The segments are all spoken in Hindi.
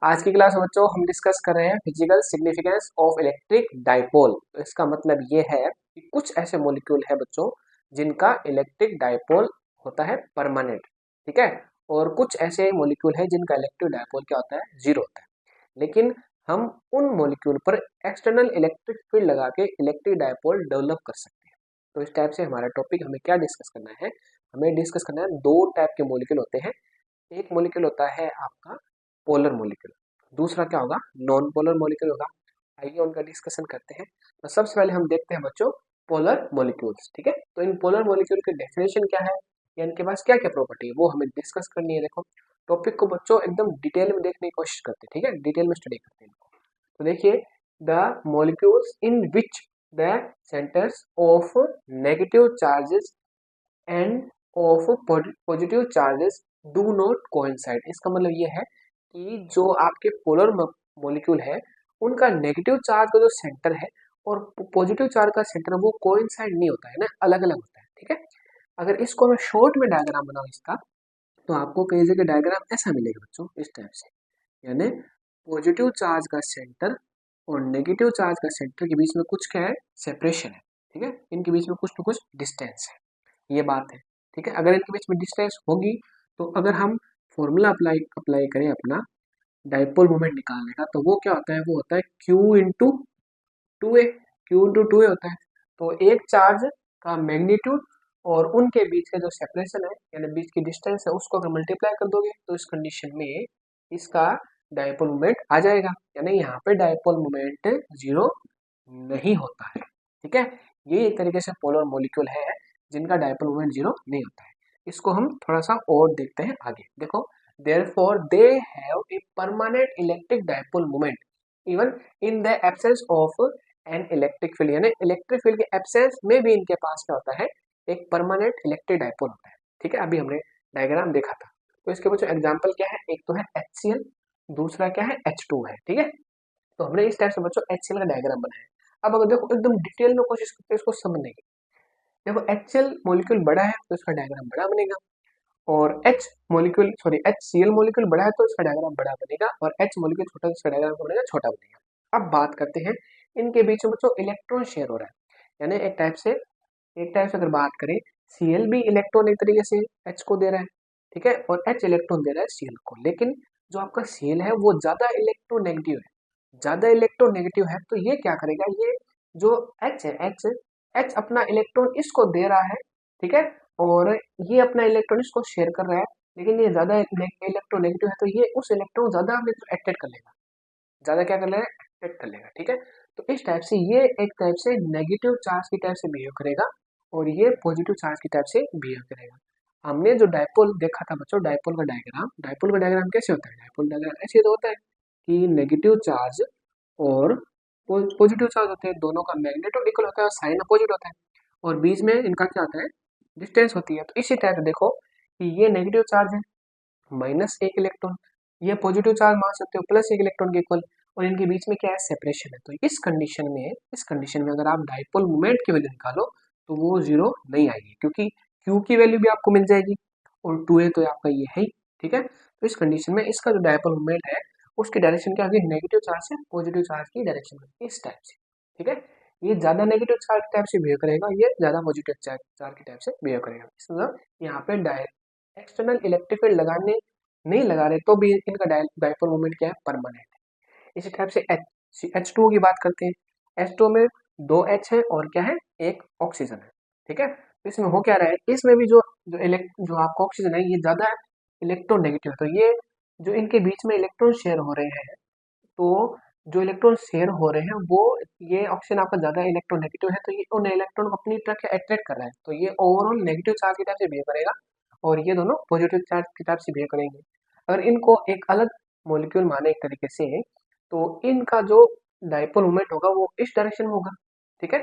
आज की क्लास में बच्चों हम डिस्कस कर रहे हैं physical significance of electric dipole. तो इसका मतलब ये है कि कुछ ऐसे मॉलिक्यूल है बच्चों जिनका इलेक्ट्रिक डाइपोल होता है परमानेंट, ठीक है। और कुछ ऐसे मॉलिक्यूल है जिनका इलेक्ट्रिक डाइपोल क्या होता है, जीरो होता है। लेकिन हम उन मॉलिक्यूल पर एक्सटर्नल इलेक्ट्रिक फील्ड लगा के इलेक्ट्रिक डाइपोल डेवलप कर सकते हैं। तो इस टाइप से हमारा टॉपिक हमें क्या डिस्कस करना है, हमें डिस्कस करना है दो टाइप के मॉलिक्यूल होते हैं। एक मॉलिक्यूल होता है आपका पोलर मॉलिक्यूल, दूसरा क्या होगा, नॉन पोलर मॉलिक्यूल होगा। आइए उनका डिस्कशन करते हैं। तो सबसे पहले हम देखते हैं बच्चों पोलर मॉलिक्यूल्स, ठीक है। तो इन पोलर मॉलिक्यूल की डेफिनेशन क्या है या इनके पास क्या क्या प्रॉपर्टी है वो हमें डिस्कस करनी है। देखो टॉपिक को बच्चों एकदम डिटेल में देखने की कोशिश करते हैं, ठीक है, डिटेल में स्टडी करते हैं इनको। तो देखिए, the molecules in which the centres of negative charges end of positive charges do not coincide. इसका मतलब ये है कि जो आपके पोलर मॉलिक्यूल है उनका नेगेटिव चार्ज का जो सेंटर है और पॉजिटिव चार्ज का सेंटर वो कोइंसाइड नहीं होता है ना, अलग अलग होता है, ठीक है। अगर इसको मैं शॉर्ट में डायग्राम बनाऊं इसका, तो आपको कई जगह डायग्राम ऐसा मिलेगा बच्चों, इस टाइप से। यानी पॉजिटिव चार्ज का सेंटर और नेगेटिव चार्ज का सेंटर के बीच में कुछ क्या है, सेपरेशन है, ठीक है। इनके बीच में कुछ ना कुछ डिस्टेंस है, ये बात है, ठीक है। अगर इनके बीच में डिस्टेंस होगी तो अगर हम फॉर्मूला अप्लाई अप्लाई करें अपना डाइपोल मोमेंट निकालने का, तो वो क्या होता है, वो होता है क्यू इंटू टू ए। क्यू इंटू टू ए होता है। तो एक चार्ज का मैग्नीट्यूड और उनके बीच का जो सेपरेशन है यानी बीच की डिस्टेंस है उसको अगर मल्टीप्लाई कर दोगे तो इस कंडीशन में इसका डाइपोल मोमेंट आ जाएगा। यानी यहाँ पे डाइपोल मोमेंट जीरो नहीं होता है, ठीक है। ये एक तरीके से पोलर मॉलिक्यूल है जिनका डाइपोल मोमेंट जीरो नहीं होता है। इसको हम थोड़ा सा और देखते हैं आगे। देखो, therefore they have a permanent electric dipole moment even in the absence of an electric field. यानी इलेक्ट्रिक फील्ड के एब्सेंस में भी इनके पास क्या होता है, एक परमानेंट इलेक्ट्रिक डाइपोल होता है, ठीक है। अभी हमने डायग्राम देखा था। तो इसके बच्चों एग्जाम्पल क्या है, एक तो है HCl, दूसरा क्या है H2 है, ठीक है। तो हमने इस टाइप से बच्चों HCl का डायग्राम बनाया है। अब अगर देखो एकदम डिटेल में कोशिश करते हैं इसको समझने की। देखो HCl मॉलिक्यूल बड़ा है तो इसका डायग्राम बड़ा बनेगा, और HCl मॉलिक्यूल बड़ा है तो इसका डायग्राम बड़ा बनेगा, और H मॉलिक्यूल छोटा है तो इसका डायग्राम बनेगा छोटा बनेगा। अब बात करते हैं इनके बीच में बच्चों इलेक्ट्रॉन शेयर हो रहा है। यानी एक टाइप से अगर बात करें, Cl भी इलेक्ट्रॉन एक तरीके से H को दे रहा है, ठीक है, और H इलेक्ट्रॉन दे रहा है Cl को। लेकिन जो आपका Cl है वो ज्यादा इलेक्ट्रोनेगेटिव है, ज्यादा इलेक्ट्रोनेगेटिव है। तो ये क्या करेगा, ये जो H है, H अपना इलेक्ट्रॉन इसको दे रहा है, ठीक है, और ये अपना इलेक्ट्रॉन इसको शेयर कर रहा है। लेकिन ये ज्यादा इलेक्ट्रोनेगेटिव है तो ये उस इलेक्ट्रॉन ज्यादा अट्रैक्ट कर लेगा, ज्यादा क्या कर लेगा, अट्रैक्ट कर लेगा, ठीक है। तो इस टाइप से ये एक टाइप से नेगेटिव चार्ज की टाइप से बिहेव करेगा और ये पॉजिटिव चार्ज की टाइप से बिहेव करेगा। हमने जो डायपोल देखा था बच्चों, डायपोल का डायग्राम कैसे होता है, डायपोल डायग्राम ऐसे तो होता है कि नेगेटिव चार्ज और पॉजिटिव चार्ज होते हैं, दोनों का मैग्नीट्यूड इक्वल होता है और साइन अपोजिट होता है, और बीच में इनका क्या होता है, डिस्टेंस होती है। तो इसी टाइप से देखो कि ये नेगेटिव चार्ज है, -1 इलेक्ट्रॉन, ये पॉजिटिव चार्ज मान सकते हो +1 इलेक्ट्रॉन के इक्वल, और इनके बीच में क्या है, सेपरेशन है। तो इस कंडीशन में अगर आप डाइपोल मोमेंट की वैल्यू निकालो तो वो जीरो नहीं आएगी, क्योंकि क्यू की वैल्यू भी आपको मिल जाएगी और 2a तो आपका ये है ही, ठीक है। तो इस कंडीशन में इसका जो डाइपोल मोमेंट है उसकी डायरेक्शन क्या होगी, नेगेटिव चार्ज से पॉजिटिव चार्ज की डायरेक्शन में, इस टाइप से, ठीक है। ये ज्यादा नेगेटिव चार्ज टाइप से बिहेव करेगा, ये ज्यादा पॉजिटिव चार्ज की टाइप से बिहेव करेगा। मतलब यहाँ पे एक्सटर्नल इलेक्ट्रिक फील्ड लगाने नहीं लगा रहे तो भी इनका डाइपोल मोमेंट क्या है, परमानेंट है। इसी टाइप से H2O की बात करते हैं। H2O में दो H है और क्या है, एक ऑक्सीजन है, ठीक है। तो इसमें हो क्या रहा है, इसमें भी जो आपका ऑक्सीजन है ये ज्यादा इलेक्ट्रोनेगेटिव है। तो ये जो इनके बीच में इलेक्ट्रॉन शेयर हो रहे हैं, तो जो इलेक्ट्रॉन शेयर हो रहे हैं वो, ये ऑक्सीजन आपका ज्यादा इलेक्ट्रोनेगेटिव है तो ये उन इलेक्ट्रॉन को अपनी तरफ अट्रैक्ट कर रहा है, तो ये ओवरऑल नेगेटिव चार्ज की टाइप से बिहेव करेगा, और ये दोनों पॉजिटिव चार्ज की टाइप से बिहेव करेंगे। अगर इनको एक अलग मॉलिक्यूल माने एक तरीके से, तो इनका जो डाइपोल मोमेंट होगा वो इस डायरेक्शन में होगा, ठीक है,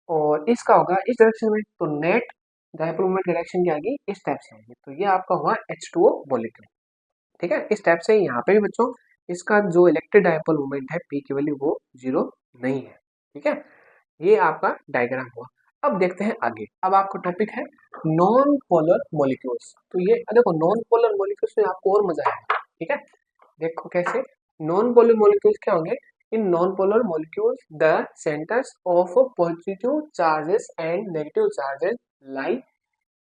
और इसका होगा इस डायरेक्शन में। तो नेट डाइपोल मोमेंट की डायरेक्शन क्या आएगी, इस टाइप से आएगी। तो ये आपका हुआ H2O मॉलिक्यूल, ठीक है। इस टाइप से यहाँ पे भी बच्चों इसका जो इलेक्ट्रिक डाइपोल मोमेंट है P की वैल्यू वो जीरो नहीं है, ठीक है। ये आपका डायग्राम हुआ। अब देखते हैं आगे। अब आपका टॉपिक है नॉन पोलर मॉलिक्यूल्स। तो ये देखो, नॉन पोलर मॉलिक्यूल्स में आपको और मजा आएगा, ठीक है। देखो कैसे, नॉन पोलर मॉलिक्यूल्स क्या होंगे? In non polar molecules the centres of positive charges and negative charges lie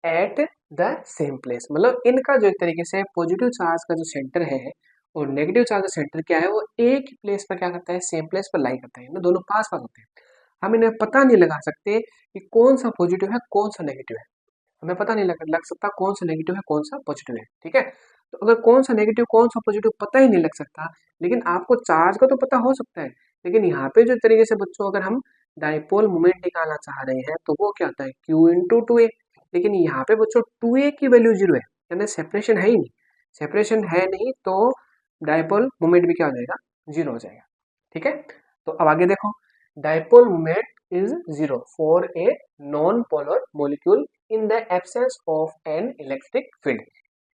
at the same place. मतलब इनका जो एक तरीके से पॉजिटिव चार्ज का जो सेंटर है और नेगेटिव चार्ज का सेंटर क्या है, वो एक ही प्लेस पर क्या करता है, सेम प्लेस पर लाई करता है ना, दोनों पास पास होते हैं। हम इन्हें पता नहीं लगा सकते कि कौन सा पॉजिटिव है कौन सा नेगेटिव है। हमें पता नहीं लग सकता कौन सा नेगेटिव है कौन सा पॉजिटिव है। ठीक है, तो अगर कौन सा नेगेटिव कौन सा पॉजिटिव पता ही नहीं लग सकता, लेकिन आपको चार्ज का तो पता हो सकता है। लेकिन यहाँ पे जो तरीके से बच्चों अगर हम डाइपोल मोमेंट निकालना चाह रहे हैं तो वो क्या होता है, क्यू इंटू टू ए। लेकिन यहाँ पे बच्चों टू ए की वैल्यू जीरो है, यानी सेपरेशन है ही नहीं। सेपरेशन है नहीं तो डाइपोल मोमेंट भी क्या हो जाएगा, जीरो हो जाएगा। ठीक है, तो अब आगे देखो, dipole moment is zero for a non polar molecule in the absence of an electric field.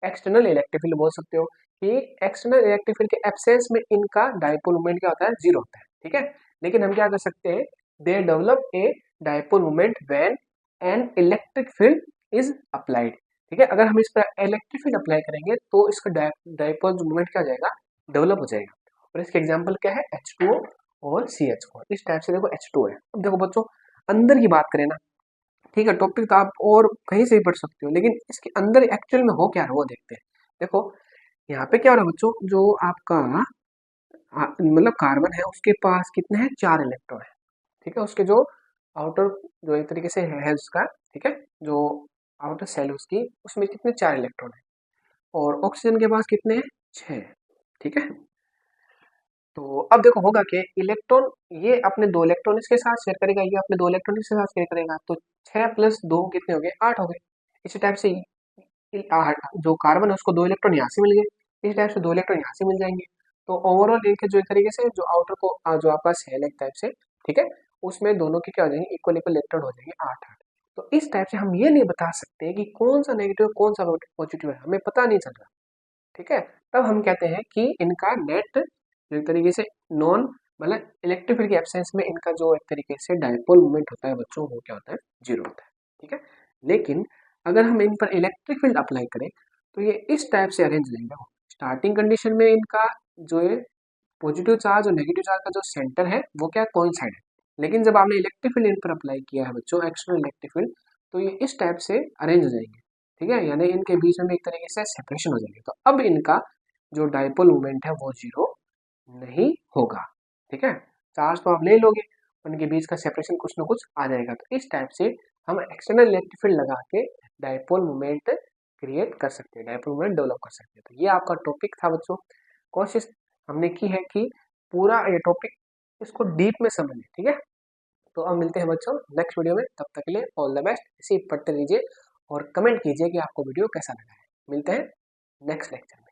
External electric field बोल सकते हो कि एक्सटर्नल इलेक्ट्रिक फील्ड के एब्सेंस में इनका डाइपोल मोमेंट क्या होता है, जीरो होता है। ठीक है, लेकिन हम क्या कर सकते हैं, they develop a dipole moment when an electric field is applied. ठीक है, अगर हम इस पर इलेक्ट्रिक फील्ड अप्लाई करेंगे तो इसका डाइपोल मोमेंट क्या हो जाएगा, डेवलप हो जाएगा। और इसके एग्जाम्पल क्या है, H2O और CH4। इस टाइप से देखो H2O है। अब देखो बच्चों, अंदर की बात करें ना, ठीक है, टॉपिक तो आप और कहीं से भी पढ़ सकते हो, लेकिन इसके अंदर एक्चुअल में हो क्या रहा है वो देखते हैं। देखो यहाँ पे क्या हो रहा है बच्चों, जो आपका मतलब कार्बन है उसके पास कितने हैं, 4 इलेक्ट्रॉन है। ठीक है, उसके जो आउटर जो एक तरीके से है उसका, ठीक है, जो आउटर सेल उसकी उसमें कितने, 4 इलेक्ट्रॉन है। और ऑक्सीजन के पास कितने हैं, 6। ठीक है, तो अब देखो होगा कि इलेक्ट्रॉन ये अपने 2 इलेक्ट्रॉन इसके साथ शेयर करेगा, ये अपने 2 इलेक्ट्रॉन इसके साथ शेयर करेगा, तो 6 प्लस 2 कितने हो गए, 8 हो गए। इसी टाइप से जो कार्बन है उसको 2 इलेक्ट्रॉन यहाँ से मिल गए, इस टाइप से 2 इलेक्ट्रॉन यहाँ से मिल जाएंगे। तो ओवरऑल इनके जो एक तरीके से जो आउटर को जो आपका सेल एक टाइप से, ठीक है, उसमें दोनों के क्या हो जाएंगे, इक्वल इक्वल इलेक्ट्रॉन हो जाएंगे 8-8। तो इस टाइप से हम ये नहीं बता सकते कि कौन सा नेगेटिव कौन सा पॉजिटिव है, हमें पता नहीं चल रहा। ठीक है, तब हम कहते हैं कि इनका नेट जो एक तरीके से नॉन मतलब इलेक्ट्रिक फील्ड के एब्सेंस में इनका जो एक तरीके से डाइपोल मोमेंट होता है बच्चों, वो क्या होता है, जीरो होता है। ठीक है, लेकिन अगर हम इन पर इलेक्ट्रिक फील्ड अप्लाई करें तो ये इस टाइप से अरेंज नहीं होगा। स्टार्टिंग कंडीशन में इनका जो है पॉजिटिव चार्ज और नेगेटिव चार्ज का जो सेंटर है वो क्या कोइंसाइड है, लेकिन जब आपने इलेक्ट्रिक फील्ड इन पर अप्लाई किया है बच्चों, एक्सटर्नल इलेक्ट्रिक फील्ड, तो ये इस टाइप से अरेंज हो जाएंगे। ठीक है, यानी इनके बीच में एक तरीके से सेपरेशन हो जाएगी, तो अब इनका जो डाइपोल मोमेंट है वो जीरो नहीं होगा। ठीक है, चार्ज तो आप ले लोगे, उनके बीच का सेपरेशन कुछ ना कुछ आ जाएगा। तो इस टाइप से हम एक्सटर्नल इलेक्ट्रिक फील्ड लगा के डाइपोल मोमेंट क्रिएट कर सकते हैं, डाइपोल मोमेंट डेवलप कर सकते हैं। तो ये आपका टॉपिक था बच्चों। कोशिश हमने की है कि पूरा ये टॉपिक इसको डीप में समझें। ठीक है, तो अब मिलते हैं बच्चों नेक्स्ट वीडियो में, तब तक के लिए ऑल द बेस्ट। इसी पढ़ते रहिए और कमेंट कीजिए कि आपको वीडियो कैसा लगा है। मिलते हैं नेक्स्ट लेक्चर में।